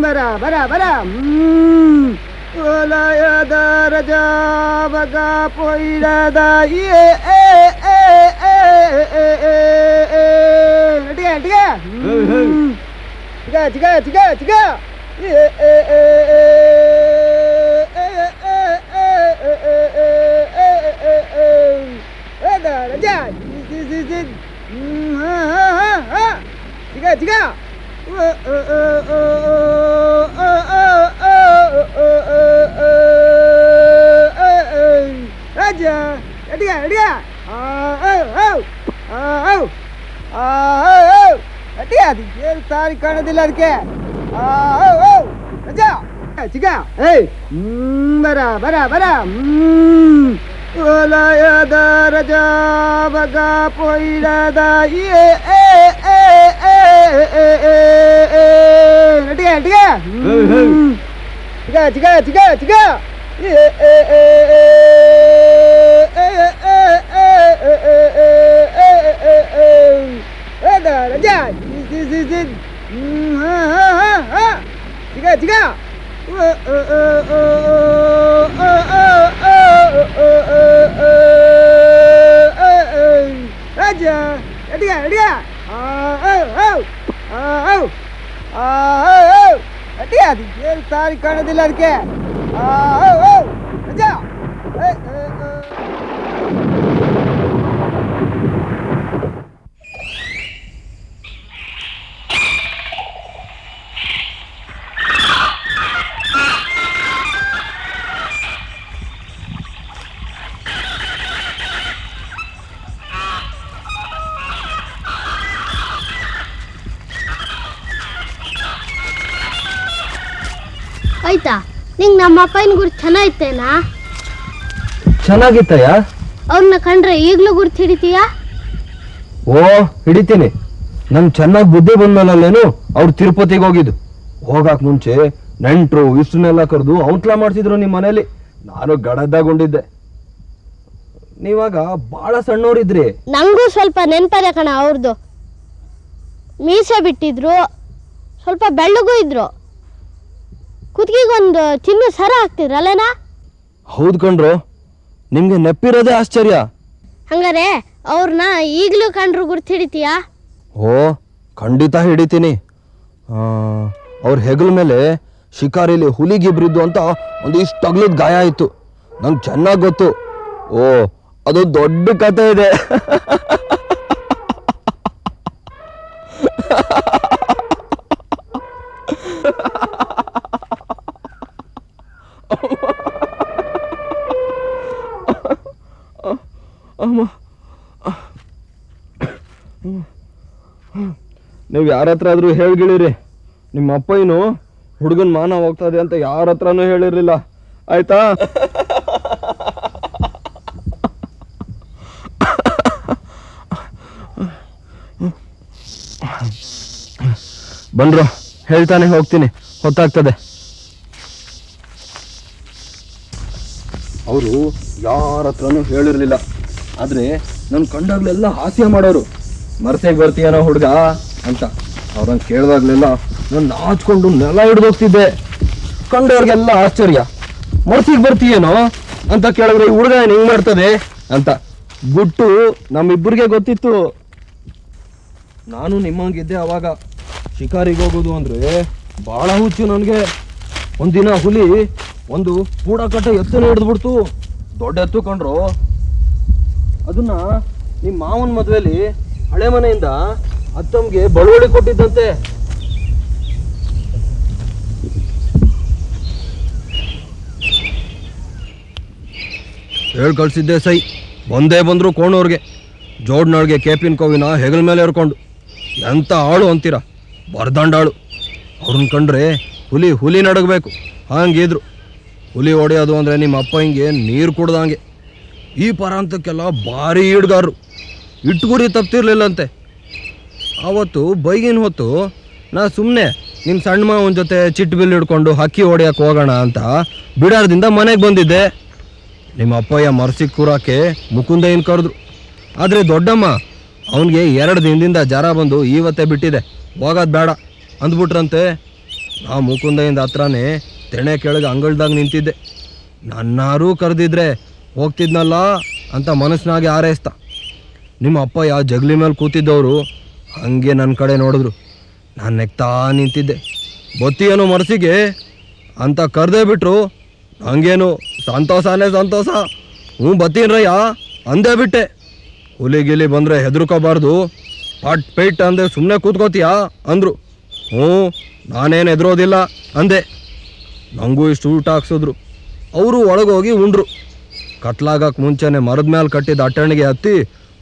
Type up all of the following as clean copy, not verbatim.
ಬರ ಬರ ಬರ ಒಲಯದ ರಜಾ ಬಗ ಪೊಯ್ಲದ ಸಾರಿ ಕಾಣೋದಿಲ್ಲ ಅದಕ್ಕೆ ಬರ ಬರ ಬರ ಒಲಯದ ರಜಾ ಬಗ ಪೊಯ್ಲದ ಸಾರಿ ಕಾಣೋದಿಲ್ಲ ಅದಕ್ಕೆ ಆಯ್ತಾ ನಿಂಗೆ ನಮ್ಮ ಅಪ್ಪನ ಗುರ್ತು ಚೆನ್ನಾಗಿತ್ತೇನಾ? ಚೆನ್ನಾಗಿತ್ತಯ್ಯ. ಅವ್ರನ್ನ ಕಂಡ್ರೆ ಈಗಲೂ ಗುರ್ತು ಹಿಡಿತೀಯಾ? ಓ ಹಿಡಿತೀನಿ. ನಂಗೆ ಚೆನ್ನಾಗಿ ಬುದ್ಧಿ ಬಂದ್ಮೇಲೇನು ಅವ್ರು ತಿರುಪತಿಗೆ ಹೋಗಿದ್ದು. ಹೋಗಾಕ್ ಮುಂಚೆ ನೆಂಟ್ರು ಇಷ್ಟನ್ನೆಲ್ಲ ಕರೆದು ಔಟ್ಲ ಮಾಡ್ತಿದ್ರು ನಿಮ್ಮ ಮನೇಲಿ. ನಾನು ಗಡದ್ದಾಗೊಂಡಿದ್ದೆ. ನೀವಾಗ ಬಹಳ ಸಣ್ಣವರಿದ್ರಿ. ನಂಗೂ ಸ್ವಲ್ಪ ನೆನ್ಪರೆ ಕಣ ಅವ್ರದ್ದು. ಮೀಸೆ ಬಿಟ್ಟಿದ್ರು, ಸ್ವಲ್ಪ ಬೆಳ್ಳಗೂ ಇದ್ರು. ಕುತ್ತಿಗೆಗೊಂದು ಚಿನ್ನ ಸರ ಹಾಕ್ತಿದ್ರಲ್ಲೇನಾ? ಹೌದು ಕಣ್ರು, ನಿಮ್ಗೆ ನೆಪ್ಪಿರೋದೇ ಆಶ್ಚರ್ಯ. ಹಂಗಾರೆ ಅವ್ರನ್ನ ಈಗಲೂ ಕಂಡ್ರು ಗುರ್ತು ಹಿಡಿತೀಯಾ? ಓ ಖಂಡಿತ ಹಿಡಿತೀನಿ. ಅವ್ರ ಹೆಗಲ ಮೇಲೆ ಶಿಕಾರಿಲಿ ಹುಲಿಗಿಬ್ರಿದ್ದು ಅಂತ ಒಂದಿಷ್ಟು ಅಗ್ಲದ ಗಾಯ ಆಯಿತು. ನಂಗೆ ಚೆನ್ನಾಗಿ ಗೊತ್ತು. ಓ ಅದು ದೊಡ್ಡ ಕಥೆ ಇದೆ. ನೀವು ಯಾರ ಹತ್ರ ಆದ್ರೂ ಹೇಳ್ಗಿಳಿರಿ, ನಿಮ್ಮ ಅಪ್ಪಯ್ಯನು ಹುಡುಗನ ಮಾನ ಹೋಗ್ತದೆ ಅಂತ ಯಾರ ಹತ್ರನೂ ಹೇಳಿರ್ಲಿಲ್ಲ, ಆಯ್ತಾ? ಬನ್ರು, ಹೇಳ್ತಾನೆ ಹೋಗ್ತೀನಿ, ಹೊತ್ತಾಗ್ತದೆ. ಅವರು ಯಾರ ಹತ್ರನೂ ಹೇಳಿರ್ಲಿಲ್ಲ. ಆದ್ರೆ ನನ್ ಕಂಡಾಗ್ಲೆಲ್ಲ ಹಾಸ್ಯ ಮಾಡೋರು. ಮರ್ತೆಗೆ ಬರ್ತೀಯನೋ ಹುಡುಗ ಅಂತ. ಅವ್ರನ್ನ ಕೇಳಿದಾಗ್ಲೆಲ್ಲ ನಾನು ನಾಚ್ಕೊಂಡು ನೆಲ ಹಿಡ್ದೋಗ್ತಿದ್ದೆ. ಕಂಡವ್ರಿಗೆಲ್ಲ ಆಶ್ಚರ್ಯ. ಮರ್ತಿಗೆ ಬರ್ತೀಯೇನೋ ಅಂತ ಕೇಳಿದ್ರೆ ಈ ಹುಡುಗ ಏನ್ ಹಿಂಗ್ ಮಾಡ್ತದೆ ಅಂತ. ಗುಟ್ಟು ನಮ್ಮಿಬ್ಬರಿಗೆ ಗೊತ್ತಿತ್ತು. ನಾನು ನಿಮ್ಮಂಗಿದ್ದೆ ಅವಾಗ. ಶಿಕಾರಿಗೆ ಹೋಗೋದು ಅಂದ್ರೆ ಬಹಳ ಹುಚ್ಚು ನನಗೆ. ಒಂದಿನ ಹುಲಿ ಒಂದು ಪೂಡಕಟ್ಟೆ ಎತ್ತನ್ನು ಹಿಡಿದ್ಬಿಡ್ತು. ದೊಡ್ಡ ಎತ್ತು ಕಂಡ್ರು. ಅದನ್ನ ನಿಮ್ಮ ಮಾವನ ಮದ್ವೆಲಿ ಹಳೆ ಮನೆಯಿಂದ ಅತ್ತಮ್ಗೆ ಬಳುವಳಿ ಕೊಟ್ಟಿದ್ದಂತೆ. ಹೇಳ್ ಕಳ್ಸಿದ್ದೆ ಸೈ. ಒಂದೇ ಬಂದ್ರು ಕೋಣವ್ರಿಗೆ. ಜೋಡ್ನವ್ರಿಗೆ ಕೇಪಿನ ಕೋವಿನ ಹೆಗಲ ಮೇಲೆ ಏರ್ಕೊಂಡು. ಎಂತ ಆಳು ಅಂತೀರ, ಬರ್ದಂಡಾಳು. ಅವ್ರನ್ನ ಕಂಡ್ರೆ ಹುಲಿ ನಡಗಬೇಕು ಹಂಗಿದ್ರು. ಹುಲಿ ಹೊಡೆಯೋದು ಅಂದರೆ ನಿಮ್ಮ ಅಪ್ಪ ಹಿಂಗೆ ನೀರು ಕುಡ್ದಂಗೆ. ಈ ಪರಾಂತಕ್ಕೆಲ್ಲ ಭಾರಿ ಹಿಡ್ಗಾರರು. ಇಟ್ಗುರಿ ತಪ್ತಿರ್ಲಿಲ್ಲಂತೆ. ಆವತ್ತು ಬೈಗಿನ ಹೊತ್ತು ನಾ ಸುಮ್ಮನೆ ನಿಮ್ಮ ಸಣ್ಣ ಮಾವನ ಜೊತೆ ಚಿಟ್ಟು ಬಿಲ್ ಹಿಡ್ಕೊಂಡು ಹಕ್ಕಿ ಹೊಡೆಯಕ್ಕೆ ಹೋಗೋಣ ಅಂತ ಬಿಡಾರದಿಂದ ಮನೆಗೆ ಬಂದಿದ್ದೆ. ನಿಮ್ಮ ಅಪ್ಪಯ್ಯ ಮರ್ಸಿಗೆ ಕೂರಾಕೆ ಮುಕುಂದಯ್ಯನ ಕರೆದ್ರು. ಆದರೆ ದೊಡ್ಡಮ್ಮ ಅವನಿಗೆ 2 ದಿನದಿಂದ ಜ್ವರ ಬಂದು ಇವತ್ತೇ ಬಿಟ್ಟಿದೆ, ಹೋಗೋದು ಬೇಡ ಅಂದ್ಬಿಟ್ರಂತೆ. ನಾ ಮುಕುಂದೆಯಿಂದ ಹತ್ರನೇ ತೆಣೆ ಕೆಳಗೆ ಅಂಗಳದಾಗ ನಿಂತಿದ್ದೆ. ನನ್ನಾರೂ ಕರೆದಿದ್ರೆ ಹೋಗ್ತಿದ್ನಲ್ಲ ಅಂತ ಮನಸ್ಸಿನಾಗೆ ಹಾರೈಸ್ತ. ನಿಮ್ಮ ಅಪ್ಪಯ್ಯ ಜಗಲಿ ಮೇಲೆ ಕೂತಿದ್ದವರು ಹಂಗೆ ನನ್ನ ಕಡೆ ನೋಡಿದ್ರು. ನಾನು ನೆಕ್ತಾ ನಿಂತಿದ್ದೆ. ಬತ್ತೀಯೇನೋ ಮನಸ್ಸಿಗೆ ಅಂತ ಕರೆದೇ ಬಿಟ್ರು. ಹಂಗೇನು ಸಂತೋಷನೇ ಸಂತೋಷ. ಹ್ಞೂ ಬತ್ತೀನ್ರಯ್ಯ ಅಂದೇ ಬಿಟ್ಟೆ. ಹುಲಿಗಿಲಿ ಬಂದರೆ ಹೆದರ್ಕೋಬಾರ್ದು, ಪಟ್ ಪೇಟ್ ಅಂದೆ ಸುಮ್ಮನೆ ಕೂತ್ಕೋತೀಯಾ ಅಂದರು. ಹ್ಞೂ ನಾನೇನು ಹೆದರೋದಿಲ್ಲ ಅಂದೆ. ನನಗೂ ಇಷ್ಟು ಊಟ ಹಾಕ್ಸಿದ್ರು. ಅವರು ಒಳಗೋಗಿ ಉಂಡ್ರು. ಕತ್ಲಾಗಕ್ಕೆ ಮುಂಚೆನೆ ಮರದ ಮೇಲೆ ಕಟ್ಟಿದ ಅಟ್ಟಣಿಗೆ ಹತ್ತಿ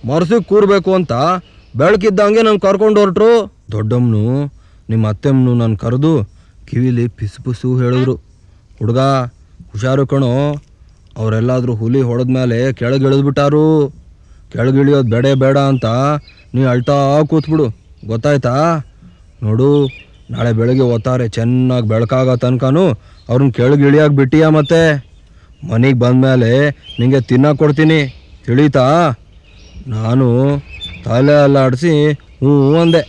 ಮರಸಿಗೆ ಕೂರಬೇಕು ಅಂತ ಬೆಳಕಿದ್ದಂಗೆ ನಾನು ಕರ್ಕೊಂಡು ಹೊರಟ್ರು. ದೊಡ್ಡಮ್ಮನು ನಿಮ್ಮ ಅತ್ತೆಮ್ಮನು ನಾನು ಕರೆದು ಕಿವಿಲಿ ಪಿಸು ಪಿಸು ಹೇಳಿದ್ರು, ಹುಡುಗ ಹುಷಾರು ಕಣೋ, ಅವರೆಲ್ಲಾದರೂ ಹುಲಿ ಹೊಡೆದ್ಮೇಲೆ ಕೆಳಗೆ ಇಳಿದ್ಬಿಟ್ಟಾರು. ಕೆಳಗಿಳಿಯೋದು ಬೇಡ ಅಂತ ನೀ ಅಳ್ತಾ ಕೂತ್ಬಿಡು, ಗೊತ್ತಾಯ್ತಾ? ನೋಡು, ನಾಳೆ ಬೆಳಗ್ಗೆ ಓದ್ತಾರೆ, ಚೆನ್ನಾಗಿ ಬೆಳಕಾಗೋ ತನಕನೂ ಅವ್ರನ್ನ ಕೆಳಗೆ ಇಳಿಯಾಗಿ ಬಿಟ್ಟಿಯಾ. ಮತ್ತೆ ಮನೆಗೆ ಬಂದಮೇಲೆ ನಿಂಗೆ ತಿನ್ನಕ್ಕೆ ಕೊಡ್ತೀನಿ, ತಿಳಿತಾ? ನಾನು ತಲೆ ಅಲ್ಲಾಡಿಸಿ ಹ್ಞೂ ಅಂದೆ.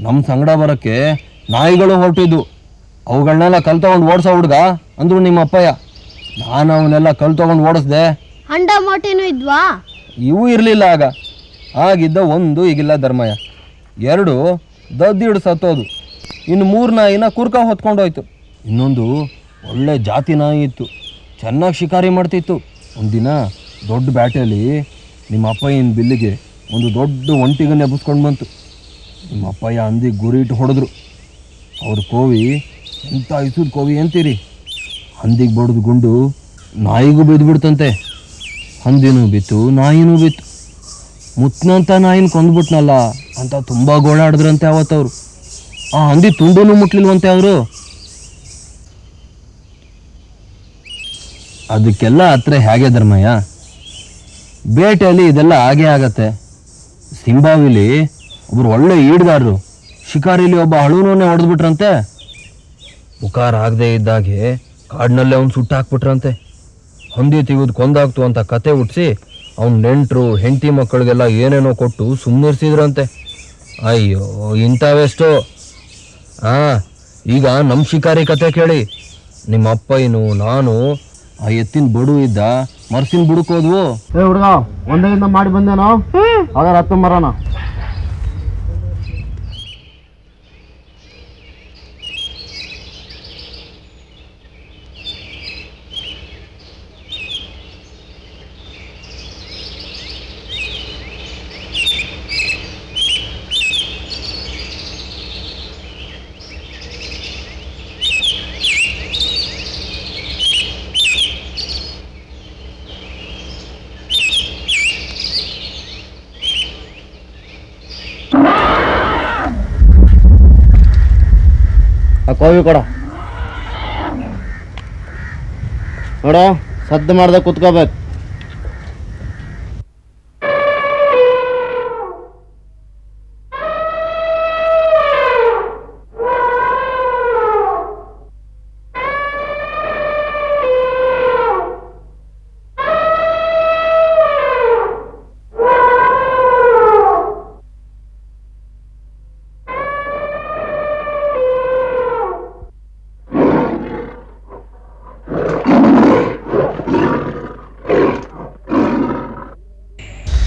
ನಮ್ಮ ಸಂಗಡ ಬರೋಕ್ಕೆ ನಾಯಿಗಳು ಹೊರಟಿದ್ದು. ಅವುಗಳನ್ನೆಲ್ಲ ಕಲ್ ತೊಗೊಂಡು ಓಡಿಸೋ ಹುಡುಗ ಅಂದರು ನಿಮ್ಮ ಅಪ್ಪಯ್ಯ. ನಾನು ಅವನ್ನೆಲ್ಲ ಕಲ್ ತೊಗೊಂಡು ಓಡಿಸ್ದೆ. ಅಂಡ ಮೋಟಿನೂ ಇದ್ವಾ? ಇವು ಇರಲಿಲ್ಲ ಆಗ. ಆಗಿದ್ದ ಒಂದು ಈಗಿಲ್ಲ ಧರ್ಮಯ್ಯ. 2 ದದ್ದಿಡು ಸತ್ತೋದು. ಇನ್ನು 3 ನಾಯಿನ ಕುರ್ಕ ಹೊತ್ಕೊಂಡೋಯ್ತು. ಇನ್ನೊಂದು ಒಳ್ಳೆ ಜಾತಿ ನಾಯಿ ಇತ್ತು, ಚೆನ್ನಾಗಿ ಶಿಕಾರಿ ಮಾಡ್ತಿತ್ತು. ಒಂದಿನ ದೊಡ್ಡ ಬ್ಯಾಟೆಯಲ್ಲಿ ನಿಮ್ಮ ಅಪ್ಪಯ್ಯನ ಬಿಲ್ಲಿಗೆ ಒಂದು ದೊಡ್ಡ ಒಂಟಿಗನ್ನ ಎಬ್ಬಿಸ್ಕೊಂಡು ಬಂತು. ನಿಮ್ಮ ಅಪ್ಪಯ್ಯ ಹಂದಿಗೆ ಗುರಿ ಇಟ್ಟು ಹೊಡೆದ್ರು. ಅವ್ರ ಕೋವಿ ಎಂಥ ಇಸೂದ ಕೋವಿ ಅಂತೀರಿ. ಹಂದಿಗೆ ಬಡ್ದು ಗುಂಡು ನಾಯಿಗೂ ಬಿದ್ದುಬಿಡ್ತಂತೆ. ಹಂದಿನೂ ಬಿತ್ತು, ನಾಯಿನೂ ಬಿತ್ತು. ಮುತ್ನಂತ ನಾಯಿನ ಕೊಂದ್ಬಿಟ್ನಲ್ಲ ಅಂತ ತುಂಬ ಗೋಳಾಡಿದ್ರಂತೆ ಅವತ್ತವರು. ಆ ಹಂದಿ ತುಂಡೂ ಮುಟ್ಲಿಲ್ವಂತೆ ಅವರು. ಅದಕ್ಕೆಲ್ಲ ಹತ್ರ ಹೇಗೆ ಧರ್ಮಯ್ಯ? ಬೇಟೆಯಲ್ಲಿ ಇದೆಲ್ಲ ಹಾಗೇ ಆಗತ್ತೆ. ಸಿಂಬಾವಿಲಿ ಒಬ್ರು ಒಳ್ಳೆ ಈಡ್ಗಾರರು ಶಿಕಾರಿಲಿ ಒಬ್ಬ ಹಳುವನ್ನೇ ಹೊಡೆದ್ಬಿಟ್ರಂತೆ. ಮುಖಾರ ಆಗದೆ ಇದ್ದಾಗೆ ಕಾಡಿನಲ್ಲೇ ಅವ್ನು ಸುಟ್ಟಾಕ್ಬಿಟ್ರಂತೆ. ಹಂದಿ ತೆಗೆದು ಕೊಂದಾಗ್ತು ಅಂತ ಕತೆ ಹುಟ್ಟಿಸಿ ಅವ್ನ ನೆಂಟರು ಹೆಂಡತಿ ಮಕ್ಕಳಿಗೆಲ್ಲ ಏನೇನೋ ಕೊಟ್ಟು ಸುಮ್ಮನಿರ್ಸಿದ್ರಂತೆ. ಅಯ್ಯೋ ಇಂಥವೆಷ್ಟು. ಈಗ ನಮ್ಮ ಶಿಕಾರಿ ಕತೆ ಕೇಳಿ. ನಿಮ್ಮ ಅಪ್ಪಯ್ಯನು ನಾನು ಆ ಎತ್ತಿನ ಬಡು ಇದ್ದ ಮರ್ಸಿನ ಬುಡಕ್ಕೆ ಹೋದ್ವು. ಏ ಹುಡುಗ, ಒಂದರಿಂದ ಮಾಡಿ ಬಂದೇನೋ, ಹಾಗಾದ್ರೆ 10 ಮರನ. ಆ ಕೋವಿ ಕೊಡ ನೋಡ, ಸದ್ದು ಮಾಡ್ದೆ ಕುತ್ಕೋಬೇಕು.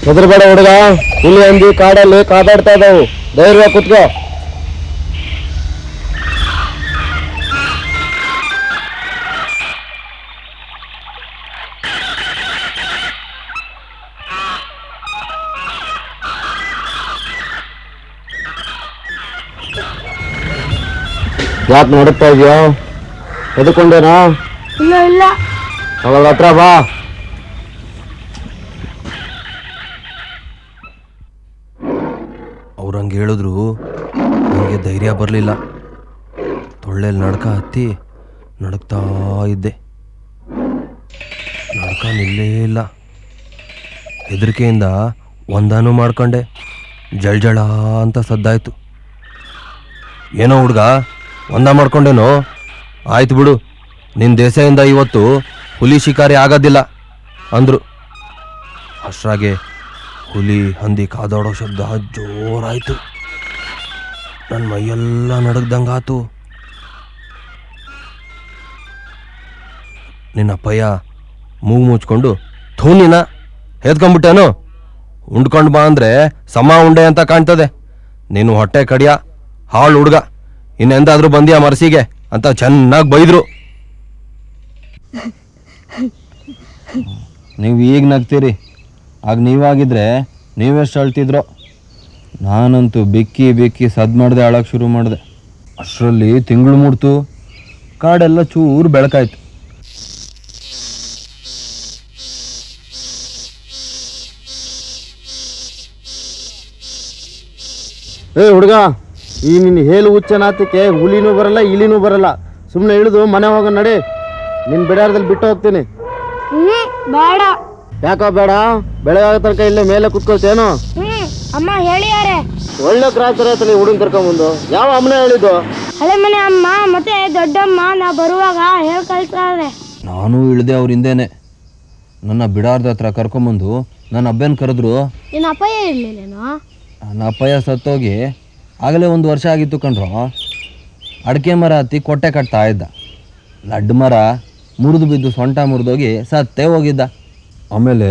ಹೆದರ್ಬೇಡ ಹುಡುಗ, ಹುಲಿ ಹಂದಿ ಕಾಡಲ್ಲಿ ಕಾದಾಡ್ತಾ ಇದ್ದಾವು, ಧೈರ್ಯ ಕುತ್ಕೋ. ಯಾಕೆ ನಡುತ್ತಾ ಇದೆಯಾ? ಎದ್ಕೊಂಡೇನಾ? ಇಲ್ಲ ಇಲ್ಲ. ಅವಳ ಹತ್ರ ಬಾ. ಅವ್ರಂಗೆ ಹೇಳಿದ್ರು ನನಗೆ ಧೈರ್ಯ ಬರಲಿಲ್ಲ. ತೊಳ್ಳೆಲ್ಲಿ ನಡ್ಕ ಹತ್ತಿ ನಡುಕ್ತಾ ಇದ್ದೆ. ನಡ್ಕ ನಿಲ್ಲೇ ಇಲ್ಲ. ಹೆದರಿಕೆಯಿಂದ ಒಂದಾನು ಮಾಡ್ಕೊಂಡೆ. ಜಳ ಅಂತ ಸದ್ದಾಯ್ತು. ಏನೋ ಹುಡುಗ, ಒಂದ ಮಾಡ್ಕೊಂಡೇನೋ? ಆಯ್ತು ಬಿಡು, ನಿನ್ನ ದೇಸೆಯಿಂದ ಇವತ್ತು ಹುಲಿ ಶಿಕಾರಿ ಆಗೋದಿಲ್ಲ ಅಂದರು. ಅಷ್ಟ್ರಾಗೆ ಹುಲಿ ಹಂದಿ ಕಾದಾಡೋ ಶಬ್ದ ಜೋರಾಯಿತು. ನನ್ನ ಮೈಯೆಲ್ಲ ನಡಗ್ದಂಗಾತು. ನಿನ್ನ ಅಪ್ಪಯ್ಯ ಮೂಗು ಮುಚ್ಕೊಂಡು ಥೂನಿನ ಹೆದ್ಕೊಂಡ್ಬಿಟ್ಟೇನು. ಉಂಡ್ಕೊಂಡು ಬಾ ಅಂದರೆ ಸಮ ಉಂಡೆ ಅಂತ ಕಾಣ್ತದೆ. ನೀನು ಹೊಟ್ಟೆ ಕಡಿಯ ಹಾಳು ಹುಡುಗ, ಇನ್ನೆಂದಾದ್ರೂ ಬಂದ್ಯಾ ಮರ್ಸಿಗೆ ಅಂತ ಚೆನ್ನಾಗಿ ಬೈದ್ರು. ನೀವು ಈಗ ನಗ್ತೀರಿ, ಆಗ ನೀವಾಗಿದ್ರೆ ನೀವೆಷ್ಟು ಅಳ್ತಿದ್ರೋ. ನಾನಂತೂ ಬಿಕ್ಕಿ ಬಿಕ್ಕಿ ಸದ್ದು ಮಾಡಿದೆ, ಅಳಕ್ಕೆ ಶುರು ಮಾಡಿದೆ. ಅಷ್ಟರಲ್ಲಿ ತಿಂಗಳು ಮುಡ್ತು, ಕಾಡೆಲ್ಲ ಚೂರು ಬೆಳಕಾಯ್ತು. ಏ ಹುಡುಗ, ಈ ನಿನ್ನ ಹೇಲು ಹುಚ್ಚನಾತಕ್ಕೆ ಹುಲಿನೂ ಬರಲ್ಲ ಇಲಿನೂ ಬರಲ್ಲ. ಸುಮ್ಮನೆ ಇಳಿದು ಮನೆ ಹೋಗೋ ನಡಿ. ನಿನ್ನ ಬಿಡಾರದಲ್ಲಿ ಬಿಟ್ಟು ಹೋಗ್ತೀನಿ. ಬೇಡ. ಯಾಕೋ ಬೇಡ? ಬೆಳಗಾಗ ತನಕ ಇಲ್ಲೇ ಮೇಲೆ ಕುತ್ಕೊಳ್ತೇನು? ಅಮ್ಮ ಹೇಳಿಯಾರೆ. ಒಳ್ಳೆ ಕ್ರಾಸ್ ಆಯ್ತಲ್ಲ ಹುಡುಗನ್ ಕರ್ಕೊಂಬಂದು. ಯಾವ ಅಮ್ಮನ ಹೇಳಿದ್ದು? ಹಳೆ ಮನೆ ಅಮ್ಮ ಮತ್ತೆ ದೊಡ್ಡಮ್ಮ ನಾ ಬರುವಾಗ ಹೇಳಿ ಕಳ್ತಾರೆ. ನಾನು ಇಳಿದೆ ಅವ್ರ ಹಿಂದೇನೆ. ನನ್ನ ಬಿಡಾರ್ದ ಹತ್ರ ಕರ್ಕೊಂಬಂದು ನನ್ನ ಅಬ್ಬನ ಕರೆದ್ರು. ನಿನ್ನ ಅಪ್ಪಯ್ಯ ಇರ್ಲಿಲ್ಲೇನೋ? ನನ್ನ ಅಪ್ಪಯ್ಯ ಸತ್ತೋಗಿ ಆಗಲೇ 1 ವರ್ಷ ಆಗಿತ್ತು ಕಣ್ರು. ಅಡಿಕೆ ಮರ ಹತ್ತಿ ಕೊಟ್ಟೆ ಕಟ್ತಾ ಇದ್ದ. ಲಡ್ಡು ಮರ ಮುರಿದು ಬಿದ್ದು ಸೊಂಟ ಮುರಿದೋಗಿ ಸತ್ತೇ ಹೋಗಿದ್ದ. ಆಮೇಲೆ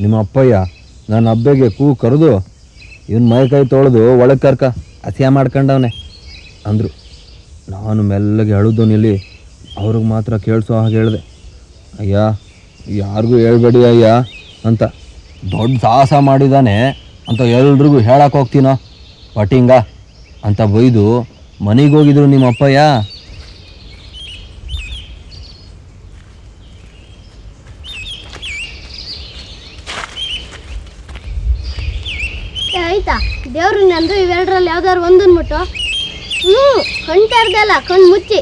ನಿಮ್ಮ ಅಪ್ಪಯ್ಯ ನನ್ನ ಅಬ್ಬೆಗೆ ಕರೆದು ಇವನ್ ಮೈ ಕೈ ತೊಳೆದು ಒಳಗೆ ಕರ್ಕ ಹಸಿಯ ಮಾಡ್ಕೊಂಡವನೆ ಅಂದರು. ನಾನು ಮೆಲ್ಲಗೆ ಅಳುದು ನಿಲ್ಲಿ ಅವ್ರಿಗೆ ಮಾತ್ರ ಕೇಳಿಸೋ ಹಾಗೆ ಹೇಳಿದೆ, ಅಯ್ಯ ಯಾರಿಗೂ ಹೇಳ್ಬೇಡಿ ಅಯ್ಯ ಅಂತ. ದೊಡ್ಡ ಸಾಹಸ ಮಾಡಿದ್ದಾನೆ ಅಂತ ಎಲ್ರಿಗೂ ಹೇಳಕ್ಕೆ ಹೋಗ್ತೀನೋ ಪಟಿಂಗ ಅಂತ ಬೈದು ಮನೆಗೆ ಹೋಗಿದ್ರು ನಿಮ್ಮ ಅಪ್ಪಯ್ಯ. ಆಯ್ತಾ, ದೇವ್ರು ನಂದು ಇವೆರಡರಲ್ಲಿ ಯಾವ್ದಾದ್ರು ಒಂದನ್ ಮುಟ್ಟು. ಕಣ್ ತೆರ್ದಲ್ಲ, ಕಣ್ ಮುಚ್ಚಿ.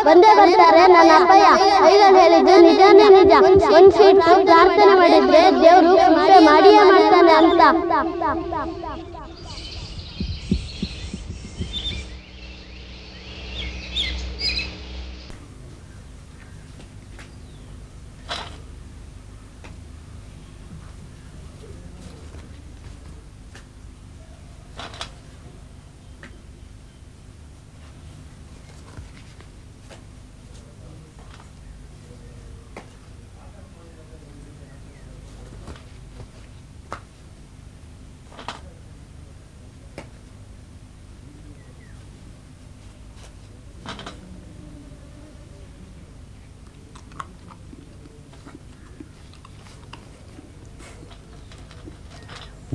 ಬಂದೇ ಬರ್ತಾರೆ. ನನ್ನ ಅಪ್ಪಯ್ಯ ಐದಲ್ಲಿ ಹೇಳಿದ್ದು ನಿಜಾನೇ ನಿಜ. ಒಂದ್ ಸೀಟ್ ಪ್ರಾರ್ಥನೆ ಮಾಡಿದ್ರೆ ದೇವ್ರು ಶಿಕ್ಷೆ ಮಾಡಿಯೇ ಮಾಡ್ತಾನೆ ಅಂತ.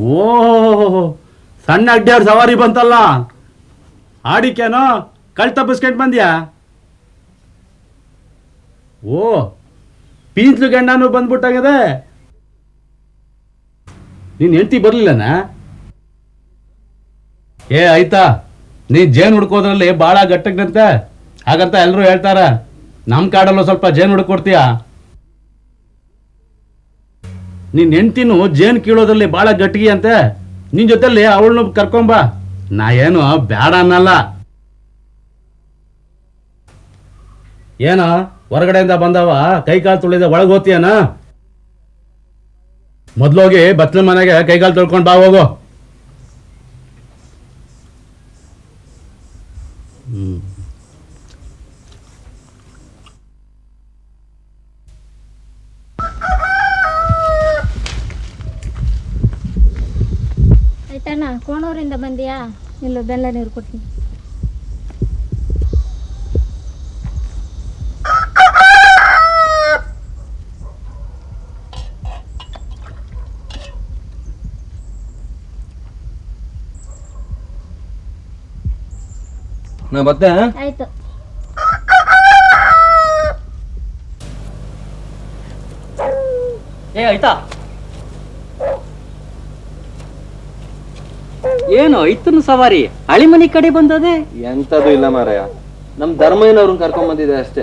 ಓ, ಸಣ್ಣ ಅಡ್ಡಿಯವ್ರ ಸವಾರಿ ಬಂತಲ್ಲ. ಆಡಿಕೇನೋ ಕಳ್ ತಪ್ಪಿಸ್ಕೊಂಡ್ ಬಂದ್ಯಾ? ಓ, ಪೀನ್ಸ್ಲು ಗಂಡನೂ ಬಂದ್ಬಿಟ್ಟಾಗದೆ. ನೀನ್ ಹೆಂಡತಿ ಬರ್ಲಿಲ್ಲನ? ಏ ಆಯ್ತಾ, ನೀ ಜೇನು ಹುಡ್ಕೋದ್ರಲ್ಲಿ ಭಾಳ ಗಟ್ಟಗಂತೆ, ಹಾಗಂತ ಎಲ್ಲರೂ ಹೇಳ್ತಾರ. ನಮ್ಮ ಕಾಡಲ್ಲೂ ಸ್ವಲ್ಪ ಜೇನು ಹುಡ್ಕೊಡ್ತೀಯಾ? ನಿನ್ನ ಹೆಂಡ್ತಿನೂ ಜೇನು ಕೀಳೋದ್ರಲ್ಲಿ ಭಾಳ ಗಟ್ಟಿಗೆ ಅಂತೆ. ನಿನ್ ಜೊತೆಲಿ ಅವಳನ್ನು ಕರ್ಕೊಂಬ. ನಾ ಏನು ಬೇಡ ಅನ್ನಲ್ಲ. ಏನ ಹೊರಗಡೆಯಿಂದ ಬಂದವ ಕೈಕಾಲು ತುಳಿದ ಒಳಗೆ ಹೋಗ್ತೀಯನ? ಮೊದ್ಲೋಗಿ ಬತ್ಲ ಮನೆಗೆ ಕೈಕಾಲು ತೊಳ್ಕೊಂಡು ಬಾ ಹೋಗು. ಆಯ್ತಣ್ಣ, ಕೋಣೂರಿಂದ ಬಂದಿಯಾ? ಇಲ್ಲ, ಬೆಲ್ಲ ನೀರು ಕೊಡ್ತೀನಿ. ನಾ ಬತ್ತೆ. ಆಯ್ತು. ಏ ಆಯ್ತಾ, ಏನು ಇತ್ತನ ಸವಾರಿ ಅಳಿಮನಿ ಕಡೆ ಬಂದದೆ? ಎಂಥದ್ದು ಇಲ್ಲ ಮಾರಾಯ, ನಮ್ಮ ಧರ್ಮಯ್ಯನವ್ರನ್ನ ಕರ್ಕೊಂಡ್ ಬಂದಿದೆ ಅಷ್ಟೇ.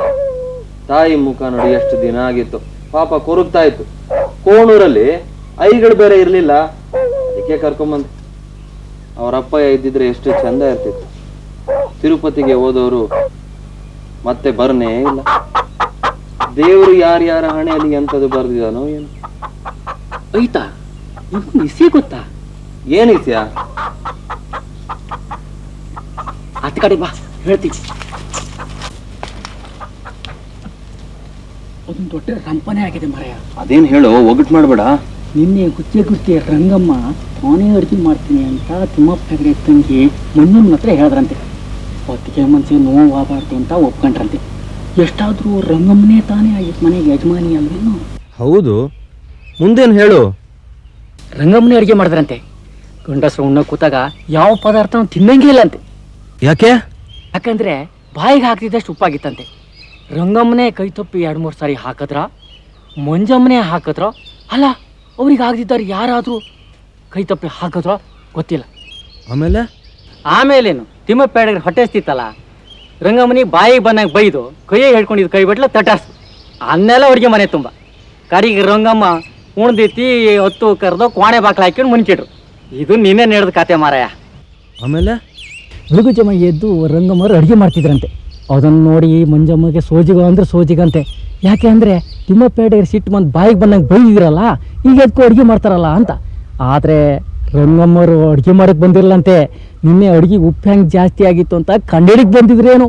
ತಾಯಿ ಮುಖ ನೋಡಿ ಎಷ್ಟು ದಿನ ಆಗಿತ್ತು, ಪಾಪ ಕೊರಗ್ತಾ ಇತ್ತು. ಕೋಣೂರಲ್ಲಿ ಐಗಳು ಬೇರೆ ಇರ್ಲಿಲ್ಲ, ಅದಕ್ಕೆ ಕರ್ಕೊಂಬಂದೆ. ಅವ್ರ ಅಪ್ಪಯ್ಯ ಇದ್ದಿದ್ರೆ ಎಷ್ಟು ಚಂದ ಇರ್ತಿತ್ತು. ತಿರುಪತಿಗೆ ಹೋದವರು ಮತ್ತೆ ಬರ್ನೇ ಇಲ್ಲ. ದೇವರು ಯಾರ್ಯಾರ ಹಣೆಯಲ್ಲಿ ಎಂಥದ್ದು ಬರ್ದಿದಾನೋ ಏನು. ಆಯ್ತಾ ನಿಮ್ಗೆ ಇಸಿ ಗೊತ್ತಾ? ಏನ್ ಇಸ್ಯಾ? ಆತ ಕಡೆ ಬಾ ಹೇಳ್ತೀನಿ. ಅದೊಂದು ದೊಡ್ಡ ರಂಪನೆ ಆಗಿದೆ ಮರೆಯ. ಅದೇನ್ ಹೇಳೋ, ಒಗಟ್ ಮಾಡ್ಬೇಡ. ನಿನ್ನೆ ಗುಚ್ಚೆ ರಂಗಮ್ಮ ನಾನೇ ಅಡುಗೆ ಮಾಡ್ತೀನಿ ಅಂತ ತಿಮ್ಮಪ್ಪ ಹೆಗಡೆ ತಂಗಿ ಮಂಜಮ್ಮನ ಹತ್ರ ಹೇಳಿದ್ರಂತೆ. ಹೊತ್ತಿಗೆ ಮನ್ಸಿಗೆ ನೋವಾಗಬಾರ್ದು ಅಂತ ಒಪ್ಕೊಂಡ್ರಂತೆ. ಎಷ್ಟಾದ್ರೂ ರಂಗಮ್ಮನೇ ತಾನೇ ಆಗಿತ್ತು ಮನೆಗೆ ಯಜಮಾನಿ ಅಲ್ವೇನು? ಹೌದು, ಮುಂದೇನು ಹೇಳು. ರಂಗಮ್ಮನೇ ಅಡುಗೆ ಮಾಡಿದ್ರಂತೆ. ಗಂಡಸರು ಉಣ್ಣ ಕೂತಾಗ ಯಾವ ಪದಾರ್ಥ ತಿನ್ನಂಗೇ ಇಲ್ಲಂತೆ. ಯಾಕೆ? ಯಾಕಂದ್ರೆ ಬಾಯಿಗೆ ಹಾಕ್ತಿದ್ದಷ್ಟು ಉಪ್ಪಾಗಿತ್ತಂತೆ. ರಂಗಮ್ಮನೇ ಕೈ ತಪ್ಪಿ 2-3 ಸಾರಿ ಹಾಕಿದ್ರ, ಮಂಜಮ್ಮನೇ ಹಾಕಿದ್ರ, ಅಲ್ಲ ಅವ್ರಿಗೆ ಆಗದಿದ್ದಾರೆ ಯಾರಾದರೂ ಕೈ ತಪ್ಪಿ ಹಾಕಿದ್ರೋ ಗೊತ್ತಿಲ್ಲ. ಆಮೇಲೇನು ತಿಮ್ಮಪ್ಪ ಹೆಗಡೆ ಹೊಟ್ಟೆ ಹಸ್ತಿತ್ತಲ್ಲ, ರಂಗಮ್ಮನಿಗೆ ಬಾಯಿಗೆ ಬಂದಾಗ ಬೈದು ಕೈಯೇ ಹೇಳ್ಕೊಂಡಿದ್ದು ಕೈ ಬಟ್ಲ ತಟಾಸ್ ಅನ್ನೆಲ್ಲ ಅಡುಗೆ ಮನೆ ತುಂಬ. ಕರಿಗೆ ರಂಗಮ್ಮ ಉಣ್ದೈತಿ ಹೊತ್ತು ಕರೆದು ಕೋಣೆ ಬಾಕ್ಲ ಹಾಕೊಂಡು ಮುನ್ಕಿಟ್ರು. ಇದು ನಿನ್ನೆ ನಡೆದ ಕತೆ ಮಾರಾಯ. ಆಮೇಲೆ ಹುಡುಗಜಮ್ಮ ಎದ್ದು ರಂಗಮ್ಮರು ಅಡುಗೆ ಮಾಡ್ತಿದ್ರಂತೆ. ಅದನ್ನು ನೋಡಿ ಮಂಜಮ್ಮಗೆ ಸೋಜಿಗ ಅಂದ್ರೆ ಸೋಜಿಗಂತೆ. ಯಾಕೆ ಅಂದರೆ ತಿಮ್ಮಪ್ಪ ಹೆಗಡೆ ಸಿಟ್ಟು ಬಂದು ಬಾಯಿಗೆ ಬಂದಂಗೆ ಬೈದಿದ್ರಲ್ಲ, ಈಗ ಎದ್ಕೊ ಅಡುಗೆ ಮಾಡ್ತಾರಲ್ಲ ಅಂತ. ಆದರೆ ರಂಗಮ್ಮರು ಅಡುಗೆ ಮಾಡೋಕ್ಕೆ ಬಂದಿರಲ್ಲಂತೆ. ನಿನ್ನೆ ಅಡುಗೆ ಉಪ್ಪು ಹೆಂಗೆ ಜಾಸ್ತಿ ಆಗಿತ್ತು ಅಂತ ಕಂಡಿಡಿಗೆ ಬಂದಿದ್ರೇನು.